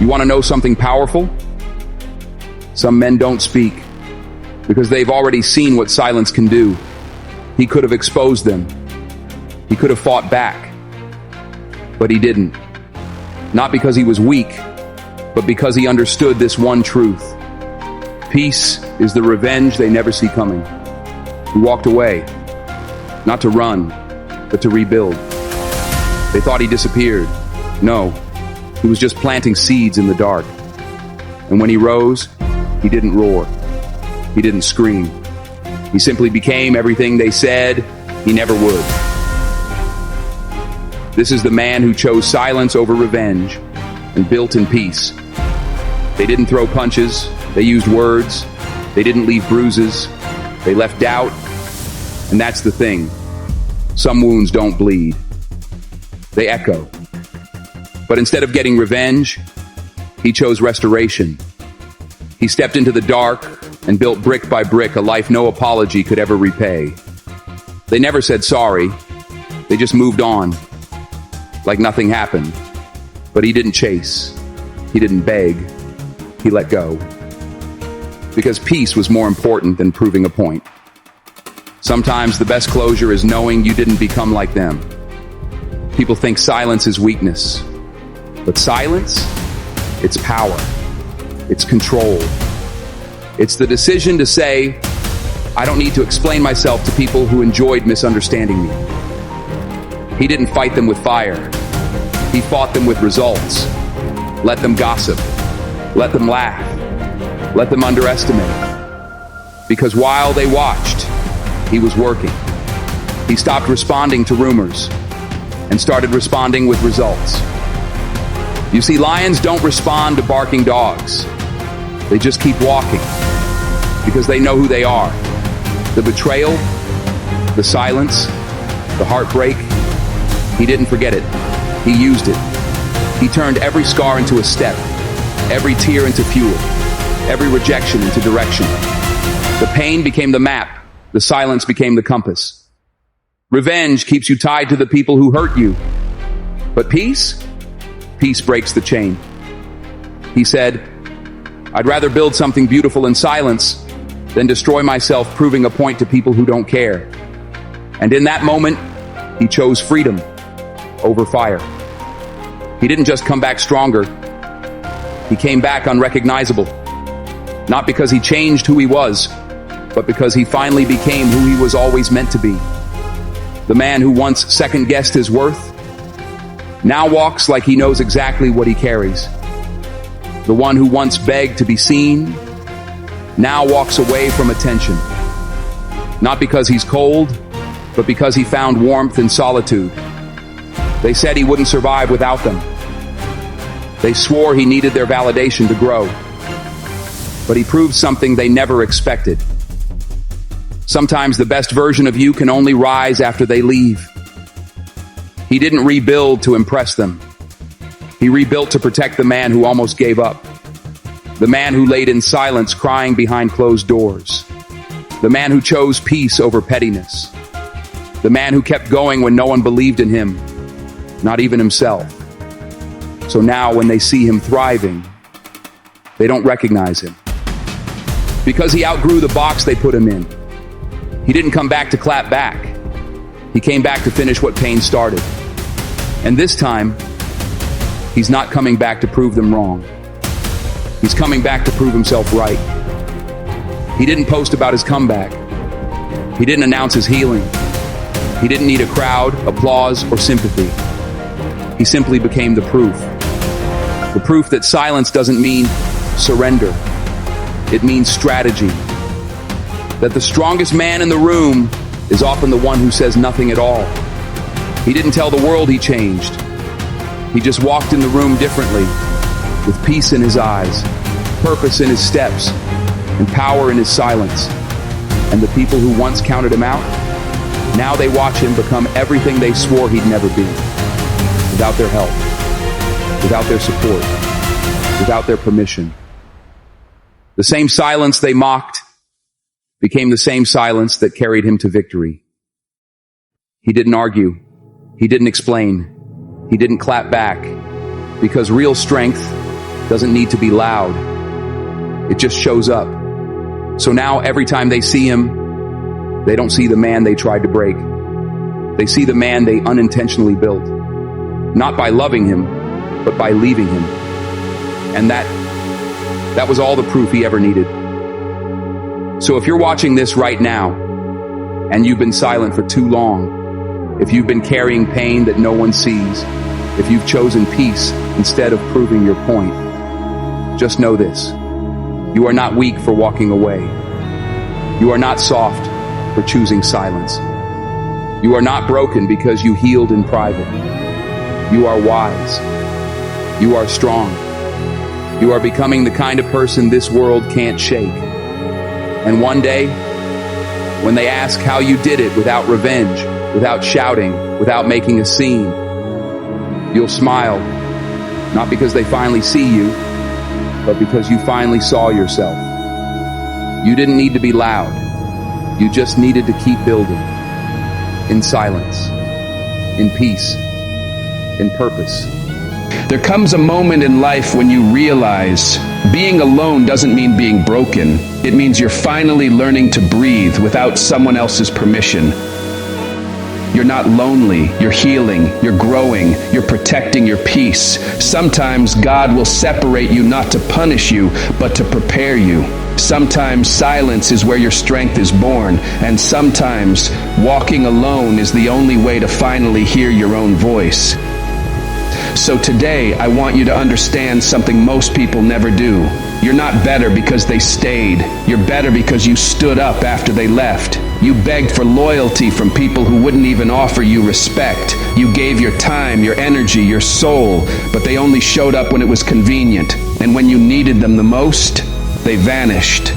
You want to know something powerful? Some men don't speak because they've already seen what silence can do. He could have exposed them. He could have fought back. But he didn't. Not because he was weak, but because he understood this one truth. Peace is the revenge they never see coming. He walked away, not to run, but to rebuild. They thought he disappeared. No, he was just planting seeds in the dark. And when he rose, he didn't roar. He didn't scream. He simply became everything they said he never would. This is the man who chose silence over revenge and built in peace. They didn't throw punches. They used words. They didn't leave bruises. They left doubt. And that's the thing. Some wounds don't bleed. They echo. But instead of getting revenge, he chose restoration. He stepped into the dark and built brick by brick a life no apology could ever repay. They never said sorry. They just moved on, like nothing happened. But he didn't chase. He didn't beg. He let go. Because peace was more important than proving a point. Sometimes the best closure is knowing you didn't become like them. People think silence is weakness. But silence, it's power. It's control. It's the decision to say, I don't need to explain myself to people who enjoyed misunderstanding me. He didn't fight them with fire. He fought them with results. Let them gossip. Let them laugh. Let them underestimate. Because while they watched, he was working. He stopped responding to rumors and started responding with results. You see, lions don't respond to barking dogs. They just keep walking because they know who they are. The betrayal, the silence, the heartbreak, he didn't forget it. He used it. He turned every scar into a step, every tear into fuel, every rejection into direction. The pain became the map. The silence became the compass. Revenge keeps you tied to the people who hurt you. But peace? Peace breaks the chain. He said, I'd rather build something beautiful in silence than destroy myself proving a point to people who don't care. And in that moment, he chose freedom over fire. He didn't just come back stronger. He came back unrecognizable. Not because he changed who he was, but because he finally became who he was always meant to be. The man who once second-guessed his worth now walks like he knows exactly what he carries. The one who once begged to be seen now walks away from attention. Not because he's cold, but because he found warmth in solitude. They said he wouldn't survive without them. They swore he needed their validation to grow. But he proved something they never expected. Sometimes the best version of you can only rise after they leave. He didn't rebuild to impress them. He rebuilt to protect the man who almost gave up. The man who laid in silence crying behind closed doors. The man who chose peace over pettiness. The man who kept going when no one believed in him, not even himself. So now when they see him thriving, they don't recognize him. Because he outgrew the box they put him in. He didn't come back to clap back. He came back to finish what pain started. And this time, he's not coming back to prove them wrong. He's coming back to prove himself right. He didn't post about his comeback. He didn't announce his healing. He didn't need a crowd, applause, or sympathy. He simply became the proof. The proof that silence doesn't mean surrender. It means strategy. That the strongest man in the room is often the one who says nothing at all. He didn't tell the world he changed. He just walked in the room differently, with peace in his eyes, purpose in his steps, and power in his silence. And the people who once counted him out, now they watch him become everything they swore he'd never be. Without their help, without their support, without their permission. The same silence they mocked became the same silence that carried him to victory. He didn't argue. He didn't explain. He didn't clap back. Because real strength doesn't need to be loud. It just shows up. So now every time they see him, they don't see the man they tried to break. They see the man they unintentionally built. Not by loving him, but by leaving him. And that was all the proof he ever needed. So if you're watching this right now, and you've been silent for too long, if you've been carrying pain that no one sees, if you've chosen peace instead of proving your point, just know this. You are not weak for walking away. You are not soft for choosing silence. You are not broken because you healed in private. You are wise. You are strong. You are becoming the kind of person this world can't shake. And one day, when they ask how you did it without revenge, without shouting, without making a scene, you'll smile, not because they finally see you, but because you finally saw yourself. You didn't need to be loud. You just needed to keep building. In silence, in peace, in purpose. There comes a moment in life when you realize being alone doesn't mean being broken. It means you're finally learning to breathe without someone else's permission. You're not lonely, you're healing, you're growing, you're protecting your peace. Sometimes God will separate you not to punish you, but to prepare you. Sometimes silence is where your strength is born, and sometimes walking alone is the only way to finally hear your own voice. So today, I want you to understand something most people never do. You're not better because they stayed. You're better because you stood up after they left. You begged for loyalty from people who wouldn't even offer you respect. You gave your time, your energy, your soul, but they only showed up when it was convenient. And when you needed them the most, they vanished.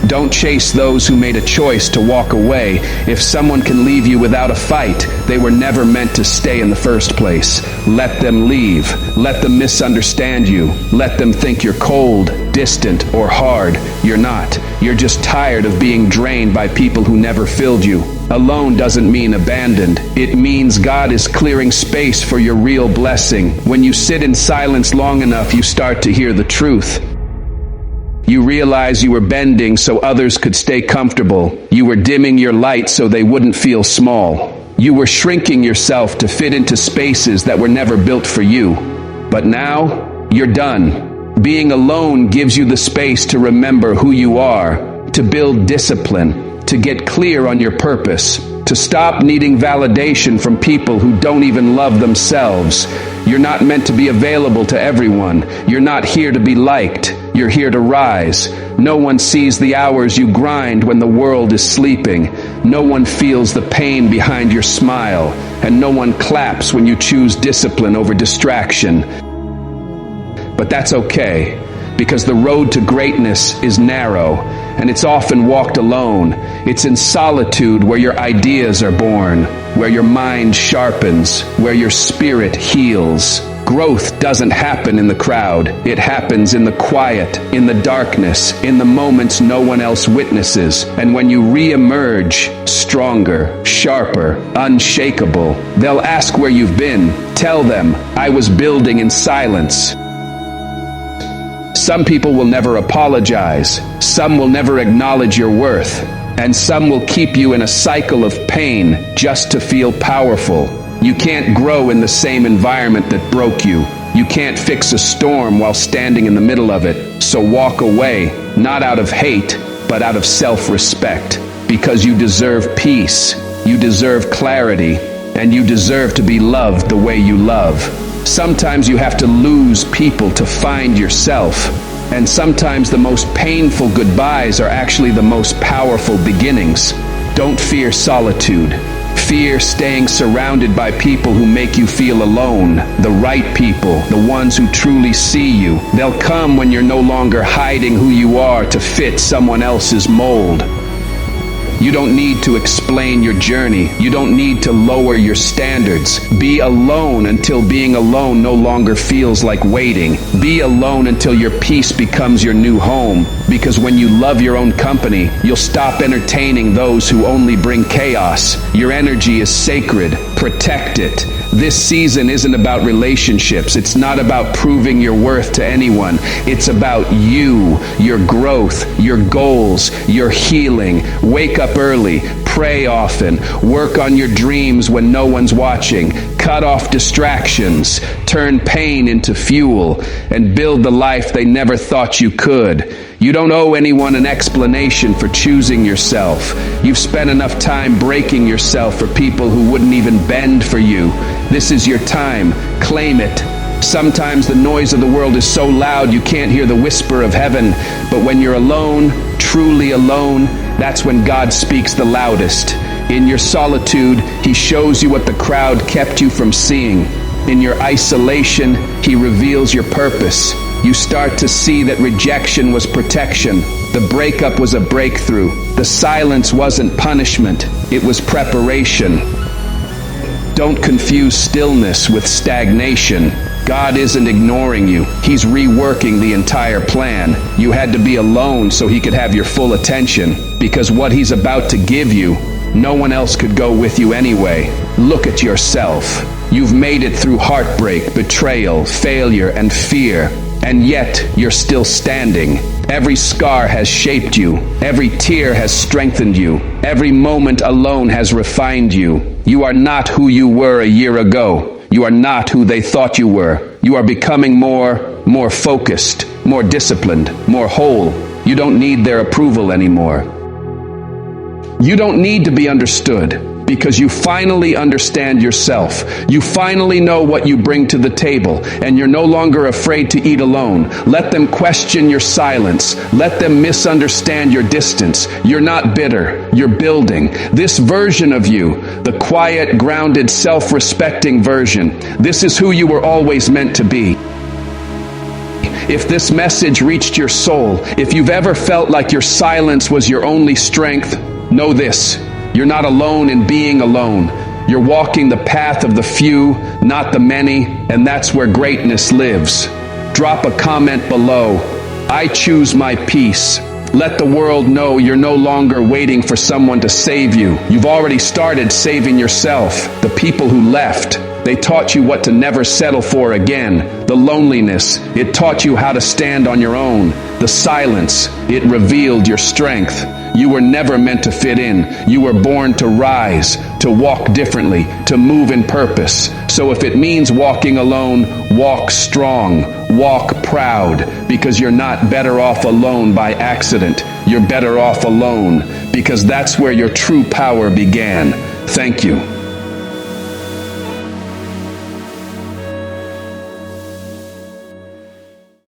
Don't chase those who made a choice to walk away. If someone can leave you without a fight, they were never meant to stay in the first place. Let them leave. Let them misunderstand you. Let them think you're cold, distant, or hard. You're not. You're just tired of being drained by people who never filled you. Alone doesn't mean abandoned. It means God is clearing space for your real blessing. When you sit in silence long enough, you start to hear the truth. You realize you were bending so others could stay comfortable. You were dimming your light so they wouldn't feel small. You were shrinking yourself to fit into spaces that were never built for you. But now, you're done. Being alone gives you the space to remember who you are, to build discipline, to get clear on your purpose, to stop needing validation from people who don't even love themselves. You're not meant to be available to everyone. You're not here to be liked. You're here to rise. No one sees the hours you grind when the world is sleeping. No one feels the pain behind your smile. And no one claps when you choose discipline over distraction. But that's okay, because the road to greatness is narrow, and it's often walked alone. It's in solitude where your ideas are born, where your mind sharpens, where your spirit heals. Growth doesn't happen in the crowd. It happens in the quiet, in the darkness, in the moments no one else witnesses. And when you re-emerge, stronger, sharper, unshakable, they'll ask where you've been. Tell them, I was building in silence. Some people will never apologize. Some will never acknowledge your worth. And some will keep you in a cycle of pain just to feel powerful. You can't grow in the same environment that broke you. You can't fix a storm while standing in the middle of it. So walk away, not out of hate, but out of self-respect. Because you deserve peace, you deserve clarity, and you deserve to be loved the way you love. Sometimes you have to lose people to find yourself. And sometimes the most painful goodbyes are actually the most powerful beginnings. Don't fear solitude. Fear staying surrounded by people who make you feel alone. The right people, the ones who truly see you. They'll come when you're no longer hiding who you are to fit someone else's mold. You don't need to explain your journey. You don't need to lower your standards. Be alone until being alone no longer feels like waiting. Be alone until your peace becomes your new home. Because when you love your own company, you'll stop entertaining those who only bring chaos. Your energy is sacred. Protect it. This season isn't about relationships. It's not about proving your worth to anyone. It's about you, your growth, your goals, your healing. Wake up early, pray often, work on your dreams when no one's watching, cut off distractions, turn pain into fuel, and build the life they never thought you could. You don't owe anyone an explanation for choosing yourself. You've spent enough time breaking yourself for people who wouldn't even bend for you. This is your time. Claim it. Sometimes the noise of the world is so loud you can't hear the whisper of heaven. But when you're alone, truly alone, that's when God speaks the loudest. In your solitude, He shows you what the crowd kept you from seeing. In your isolation, He reveals your purpose. You start to see that rejection was protection. The breakup was a breakthrough. The silence wasn't punishment. It was preparation. Don't confuse stillness with stagnation. God isn't ignoring you. He's reworking the entire plan. You had to be alone so He could have your full attention, because what He's about to give you, no one else could go with you anyway. Look at yourself. You've made it through heartbreak, betrayal, failure, and fear. And yet, you're still standing. Every scar has shaped you. Every tear has strengthened you. Every moment alone has refined you. You are not who you were a year ago. You are not who they thought you were. You are becoming more focused, more disciplined, more whole. You don't need their approval anymore. You don't need to be understood, because you finally understand yourself. You finally know what you bring to the table, and you're no longer afraid to eat alone. Let them question your silence. Let them misunderstand your distance. You're not bitter. You're building. This version of you, the quiet, grounded, self-respecting version, this is who you were always meant to be. If this message reached your soul, if you've ever felt like your silence was your only strength, know this: you're not alone in being alone. You're walking the path of the few, not the many, and that's where greatness lives. Drop a comment below. I choose my peace. Let the world know you're no longer waiting for someone to save you. You've already started saving yourself. The people who left, they taught you what to never settle for again. The loneliness, it taught you how to stand on your own. The silence, it revealed your strength. You were never meant to fit in. You were born to rise, to walk differently, to move in purpose. So if it means walking alone, walk strong, walk proud, because you're not better off alone by accident. You're better off alone, because that's where your true power began. Thank you.